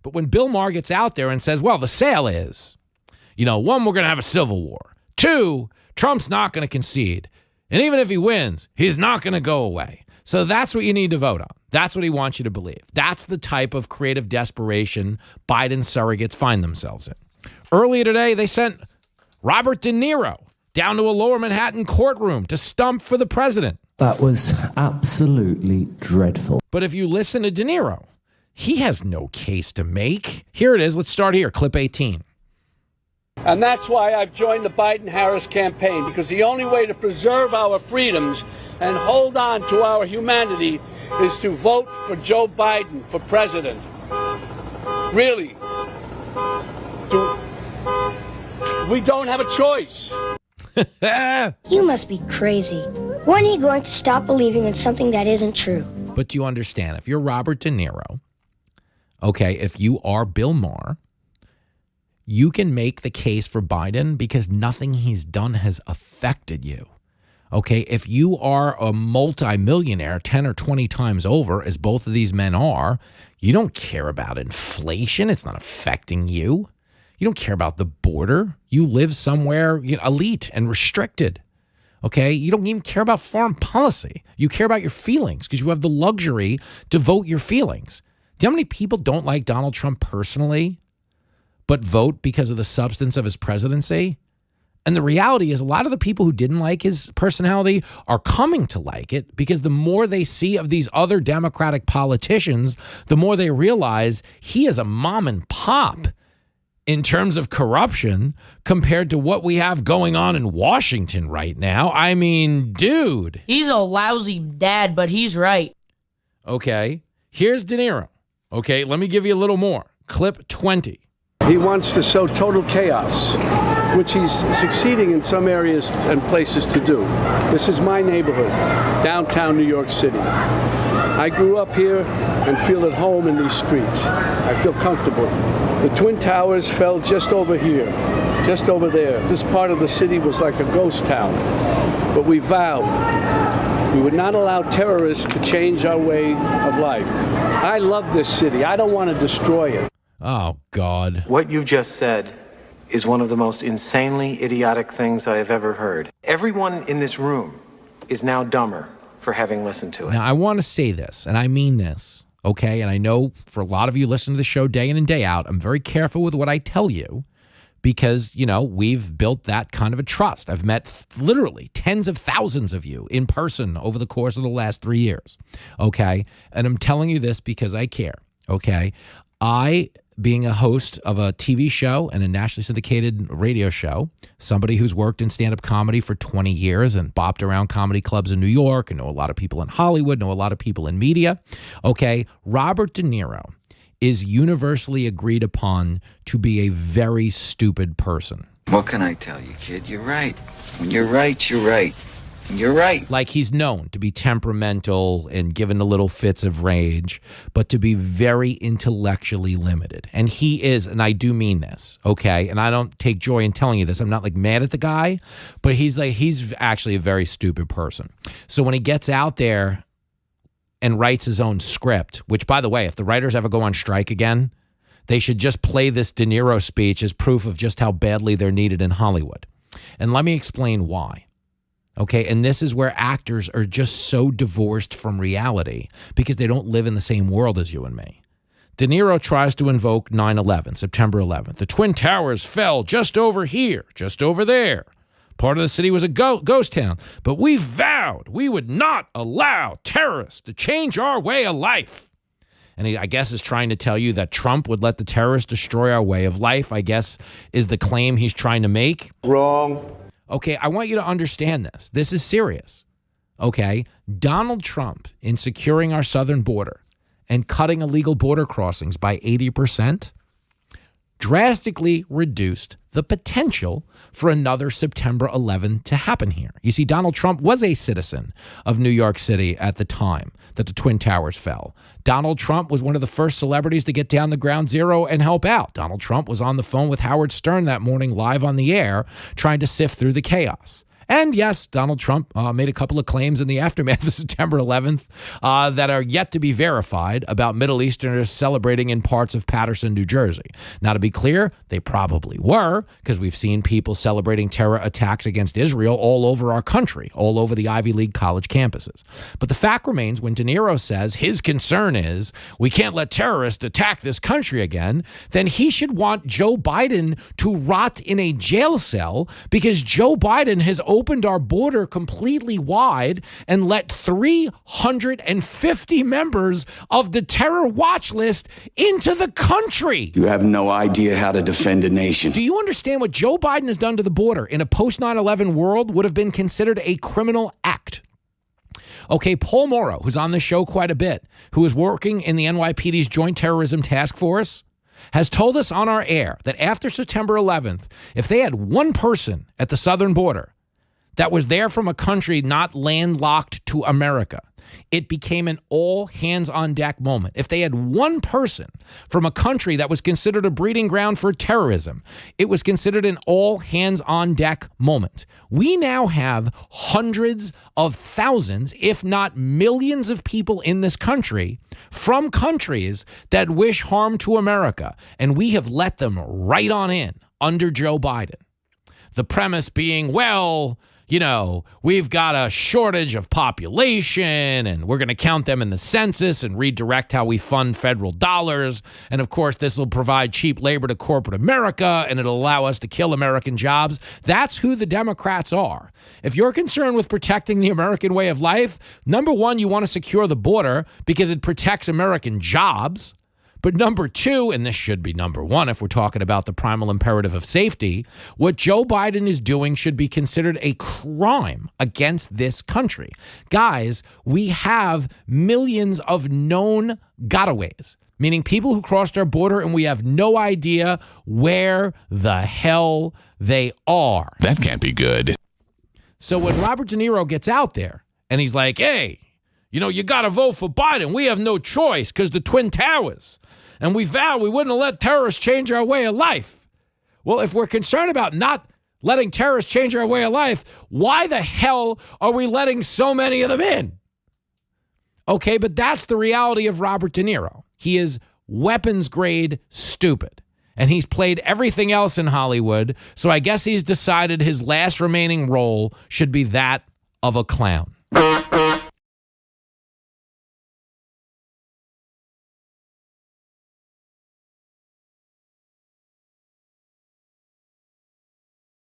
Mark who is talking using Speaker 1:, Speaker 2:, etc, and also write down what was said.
Speaker 1: But when Bill Maher gets out there and says, well, the sale is, one, we're going to have a civil war. Two, Trump's not going to concede. And even if he wins, he's not going to go away. So that's what you need to vote on. That's what he wants you to believe. That's the type of creative desperation Biden surrogates find themselves in. Earlier today, they sent Robert De Niro down to a lower Manhattan courtroom to stump for the president.
Speaker 2: That was absolutely dreadful.
Speaker 1: But if you listen to De Niro, he has no case to make. Here it is. Let's start here. Clip 18.
Speaker 3: And that's why I've joined the Biden-Harris campaign, because the only way to preserve our freedoms and hold on to our humanity is to vote for Joe Biden for president. Really. We don't have a choice.
Speaker 4: You must be crazy. When are you going to stop believing in something that isn't true?
Speaker 1: But you understand, if you're Robert De Niro, okay, if you are Bill Maher, you can make the case for Biden because nothing he's done has affected you. Okay, if you are a multimillionaire 10 or 20 times over, as both of these men are, you don't care about inflation. It's not affecting you. You don't care about the border. You live somewhere elite and restricted. Okay, you don't even care about foreign policy. You care about your feelings because you have the luxury to vote your feelings. Do you know how many people don't like Donald Trump personally, but vote because of the substance of his presidency? And the reality is a lot of the people who didn't like his personality are coming to like it because the more they see of these other Democratic politicians, the more they realize he is a mom and pop in terms of corruption compared to what we have going on in Washington right now. I mean, dude.
Speaker 5: He's a lousy dad, but he's right.
Speaker 1: Okay, here's De Niro. Okay, let me give you a little more. Clip 20.
Speaker 3: He wants to sow total chaos, which he's succeeding in some areas and places to do. This is my neighborhood, downtown New York City. I grew up here and feel at home in these streets. I feel comfortable. The Twin Towers fell just over here, just over there. This part of the city was like a ghost town. But we vowed we would not allow terrorists to change our way of life. I love this city. I don't want to destroy it.
Speaker 1: Oh, God.
Speaker 6: What you just said is one of the most insanely idiotic things I have ever heard. Everyone in this room is now dumber for having listened to it.
Speaker 1: Now, I want to say this, and I mean this, okay? And I know for a lot of you listen to the show day in and day out, I'm very careful with what I tell you because, we've built that kind of a trust. I've met literally tens of thousands of you in person over the course of the last 3 years, okay? And I'm telling you this because I care, okay? Being a host of a TV show and a nationally syndicated radio show, somebody who's worked in stand-up comedy for 20 years and bopped around comedy clubs in New York and know a lot of people in Hollywood, know a lot of people in media, okay, Robert De Niro is universally agreed upon to be a very stupid person.
Speaker 7: What can I tell you, kid? You're right. When you're right, you're right. You're right.
Speaker 1: Like he's known to be temperamental and given the little fits of rage, but to be very intellectually limited. And he is, and I do mean this, okay? And I don't take joy in telling you this. I'm not like mad at the guy, but he's actually a very stupid person. So when he gets out there and writes his own script, which by the way, if the writers ever go on strike again, they should just play this De Niro speech as proof of just how badly they're needed in Hollywood. And let me explain why. Okay, and this is where actors are just so divorced from reality because they don't live in the same world as you and me. De Niro tries to invoke 9/11, September 11th. The Twin Towers fell just over here, just over there. Part of the city was a ghost town, but we vowed we would not allow terrorists to change our way of life. And he, I guess, is trying to tell you that Trump would let the terrorists destroy our way of life, I guess, is the claim he's trying to make.
Speaker 3: Wrong.
Speaker 1: Okay, I want you to understand this. This is serious. Okay, Donald Trump, in securing our southern border and cutting illegal border crossings by 80%, drastically reduced the potential for another September 11 to happen here. You see, Donald Trump was a citizen of New York City at the time that the Twin Towers fell. Donald Trump was one of the first celebrities to get down the ground zero and help out. Donald Trump was on the phone with Howard Stern that morning live on the air trying to sift through the chaos. And yes, Donald Trump made a couple of claims in the aftermath of September 11th that are yet to be verified about Middle Easterners celebrating in parts of Paterson, New Jersey. Now, to be clear, they probably were, because we've seen people celebrating terror attacks against Israel all over our country, all over the Ivy League college campuses. But the fact remains, when De Niro says his concern is we can't let terrorists attack this country again, then he should want Joe Biden to rot in a jail cell, because Joe Biden has opened our border completely wide and let 350 members of the terror watch list into the country.
Speaker 8: You have no idea how to defend a nation.
Speaker 1: Do you understand what Joe Biden has done to the border in a post 9/11 world would have been considered a criminal act? Okay, Paul Morrow, who's on the show quite a bit, who is working in the NYPD's Joint Terrorism Task Force, has told us on our air that after September 11th, if they had one person at the southern border that was there from a country not landlocked to America, it became an all-hands-on-deck moment. If they had one person from a country that was considered a breeding ground for terrorism, it was considered an all-hands-on-deck moment. We now have hundreds of thousands, if not millions of people in this country from countries that wish harm to America, and we have let them right on in under Joe Biden. The premise being, well, you know, we've got a shortage of population and we're going to count them in the census and redirect how we fund federal dollars. And of course, this will provide cheap labor to corporate America and it'll allow us to kill American jobs. That's who the Democrats are. If you're concerned with protecting the American way of life, number one, you want to secure the border because it protects American jobs. But number two, and this should be number one if we're talking about the primal imperative of safety, what Joe Biden is doing should be considered a crime against this country. Guys, we have millions of known gotaways, meaning people who crossed our border and we have no idea where the hell they are.
Speaker 9: That can't be good.
Speaker 1: So when Robert De Niro gets out there and he's like, hey, you know, you got to vote for Biden. We have no choice because the Twin Towers. And we vowed we wouldn't let terrorists change our way of life. Well, if we're concerned about not letting terrorists change our way of life, why the hell are we letting so many of them in? Okay, but that's the reality of Robert De Niro. He is weapons grade stupid. And he's played everything else in Hollywood. So I guess he's decided his last remaining role should be that of a clown.